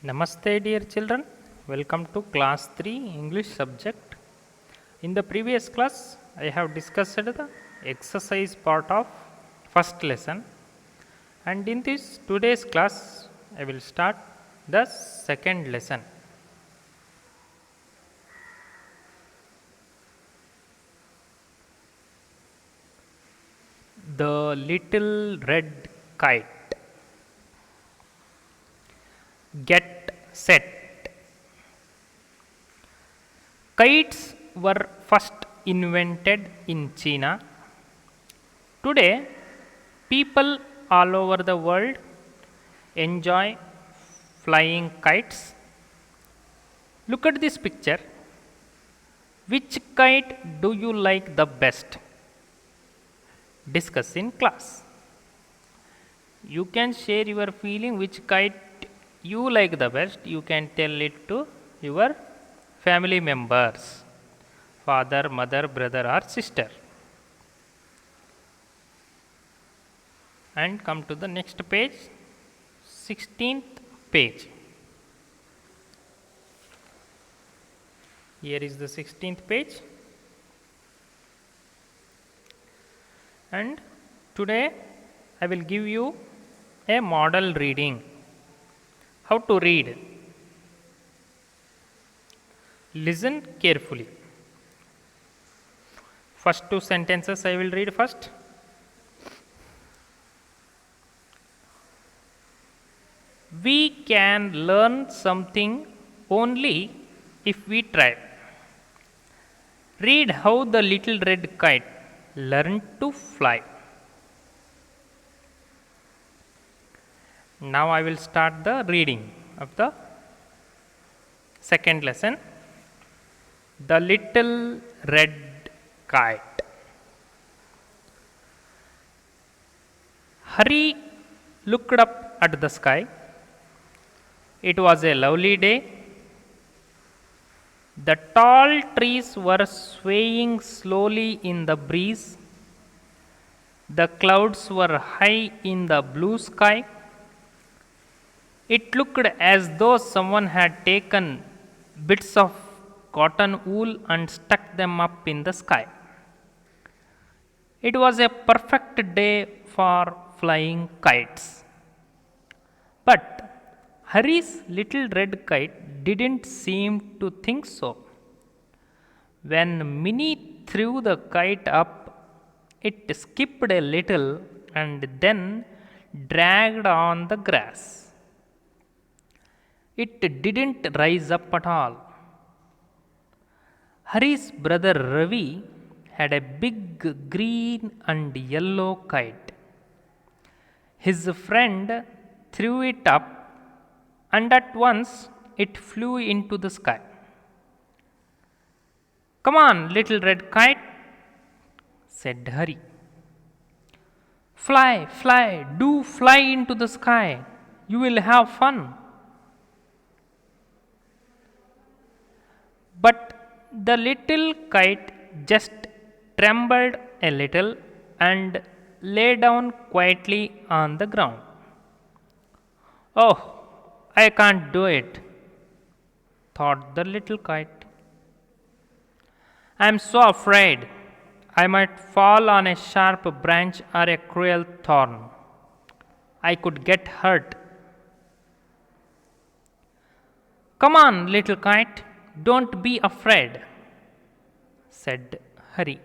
Namaste dear children, welcome to class 3 English subject. In the previous class I have discussed the exercise part of first lesson, and in this today's class I will start the second lesson. The little red kite. Get set. Kites were first invented in China. Today, people all over the world enjoy flying kites. Look at this picture. Which kite do you like the best? Discuss in class. You can share your feeling which kite you like the best. You can tell it to your family members, father, mother, brother, or sister. And come to the next page, 16th page. Here is the 16th page. And today I will give you a model reading. How to read? Listen carefully. First two sentences I will read first. We can learn something only if we try. Read how the little red kite learned to fly. Now I will start the reading of the second lesson. The little red kite. Hari looked up at the sky. It was a lovely day. The tall trees were swaying slowly in the breeze. The clouds were high in the blue sky. It looked as though someone had taken bits of cotton wool and stuck them up in the sky. It was a perfect day for flying kites. But Hari's little red kite didn't seem to think so. When Minnie threw the kite up, it skipped a little and then dragged on the grass. It didn't rise up at all. Hari's brother Ravi had a big green and yellow kite. His friend threw it up, and at once it flew into the sky. Come on, little red kite, said Hari. Fly, fly, do fly into the sky. You will have fun. But the little kite just trembled a little and lay down quietly on the ground. Oh, I can't do it, thought the little kite. I am so afraid I might fall on a sharp branch or a cruel thorn. I could get hurt. Come on, little kite, don't be afraid, said Hari.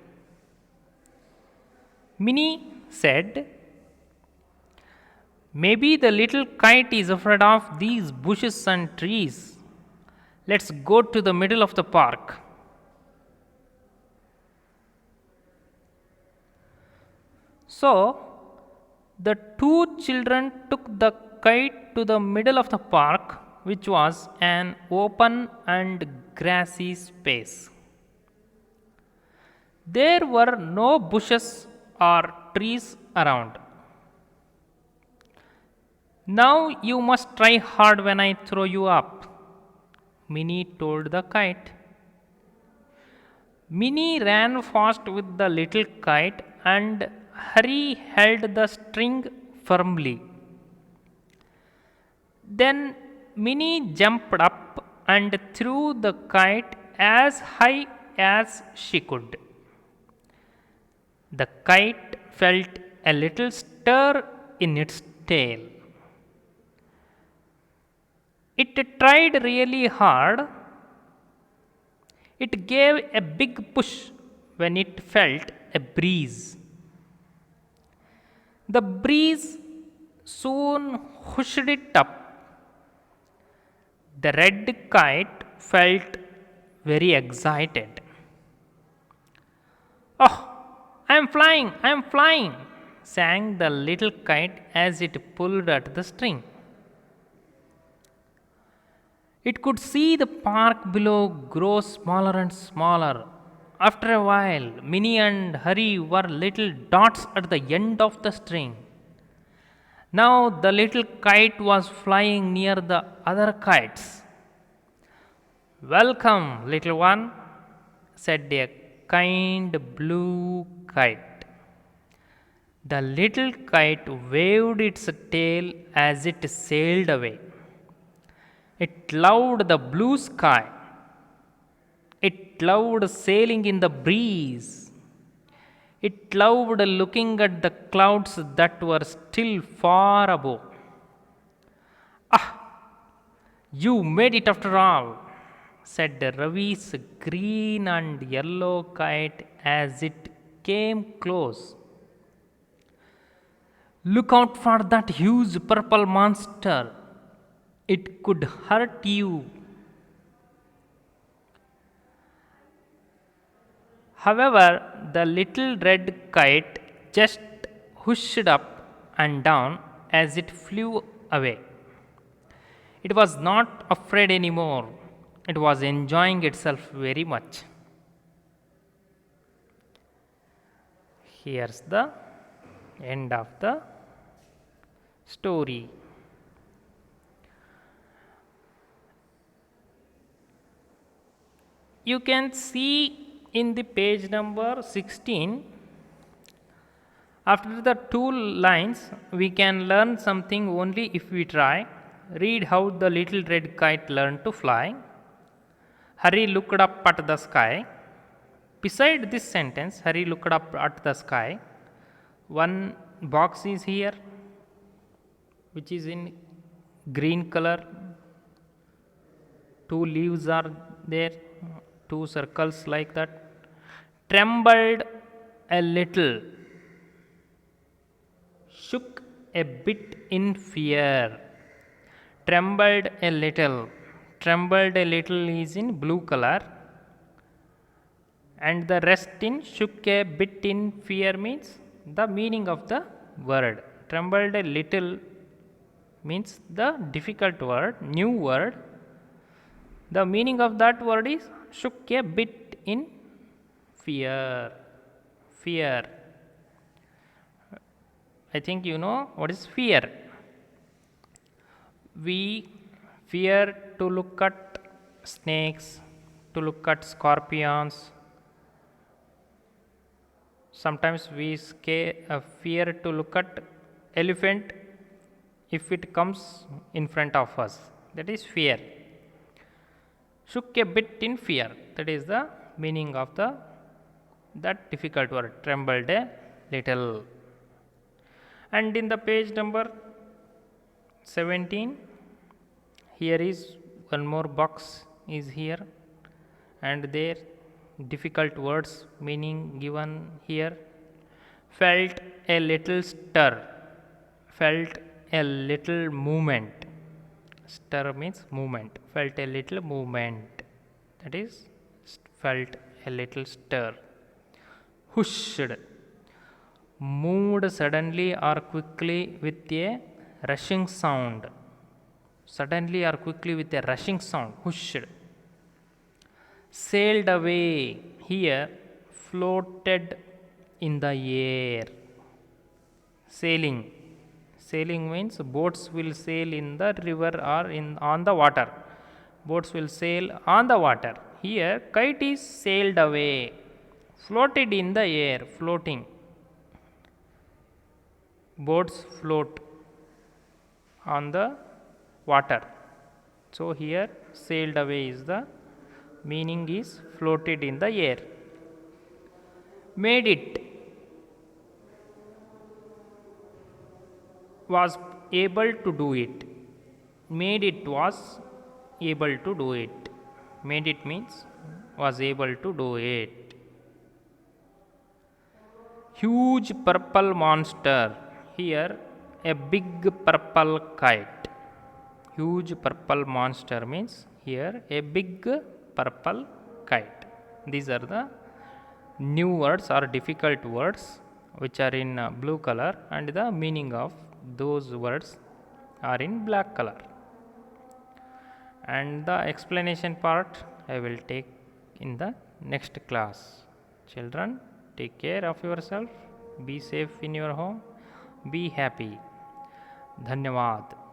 Minnie said, maybe the little kite is afraid of these bushes and trees. Let's go to the middle of the park. So, the two children took the kite to the middle of the park, which was an open and grassy space. There were no bushes or trees around. Now you must try hard when I throw you up, Minnie told the kite. Minnie ran fast with the little kite and Hari held the string firmly. Then Minnie jumped up and threw the kite as high as she could. The kite felt a little stir in its tail. It tried really hard. It gave a big push when it felt a breeze. The breeze soon pushed it up. The red kite felt very excited. Oh, I am flying, sang the little kite as it pulled at the string. It could see the park below grow smaller and smaller. After a while, Minnie and Harry were little dots at the end of the string. Now the little kite was flying near the other kites. Welcome, little one, said a kind blue kite. The little kite waved its tail as it sailed away. It loved the blue sky. It loved sailing in the breeze. It loved looking at the clouds that were still far above. Ah, you made it after all, said Ravi's green and yellow kite as it came close. Look out for that huge purple monster. It could hurt you. However, the little red kite just whooshed up and down as it flew away. It was not afraid anymore. It was enjoying itself very much. Here's the end of the story. You can see in the page number 16, after the two lines, we can learn something only if we try. Read how the little red kite learned to fly. Harry looked up at the sky. Beside this sentence, Harry looked up at the sky. One box is here, which is in green color. Two leaves are there, two circles like that. Trembled a little, shook a bit in fear. Trembled a little. Trembled a little is in blue color, and the rest in shook a bit in fear means the meaning of the word. Trembled a little means the difficult word, new word. The meaning of that word is shook a bit in fear. Fear. I think you know what is fear. We fear to look at snakes, to look at scorpions. Sometimes we fear to look at elephant if it comes in front of us. That is fear. Shook a bit in fear. That is the meaning of that difficult word. Trembled a little. And in the page number 17, here is one more box is here, and there difficult words meaning given here. Felt a little stir. Felt a little movement. Stir means movement. Felt a little movement. That is felt a little stir. Whooshed. Moved suddenly or quickly with a rushing sound. Suddenly or quickly with a rushing sound. Whooshed. Sailed away. Here floated in the air. Sailing. Sailing means boats will sail in the river or on the water. Boats will sail on the water. Here kite is sailed away. Floated in the air. Floating. Boats float on the water. So here sailed away is the meaning is floated in the air. Made it, was able to do it. Made it was able to do it. Made it means was able to do it. Huge purple monster. Here a big purple kite. Huge purple monster means here a big purple kite. These are the new words or difficult words which are in blue color, and the meaning of those words are in black color. And the explanation part I will take in the next class. Children, take care of yourself, be safe in your home, be happy. धन्यवाद.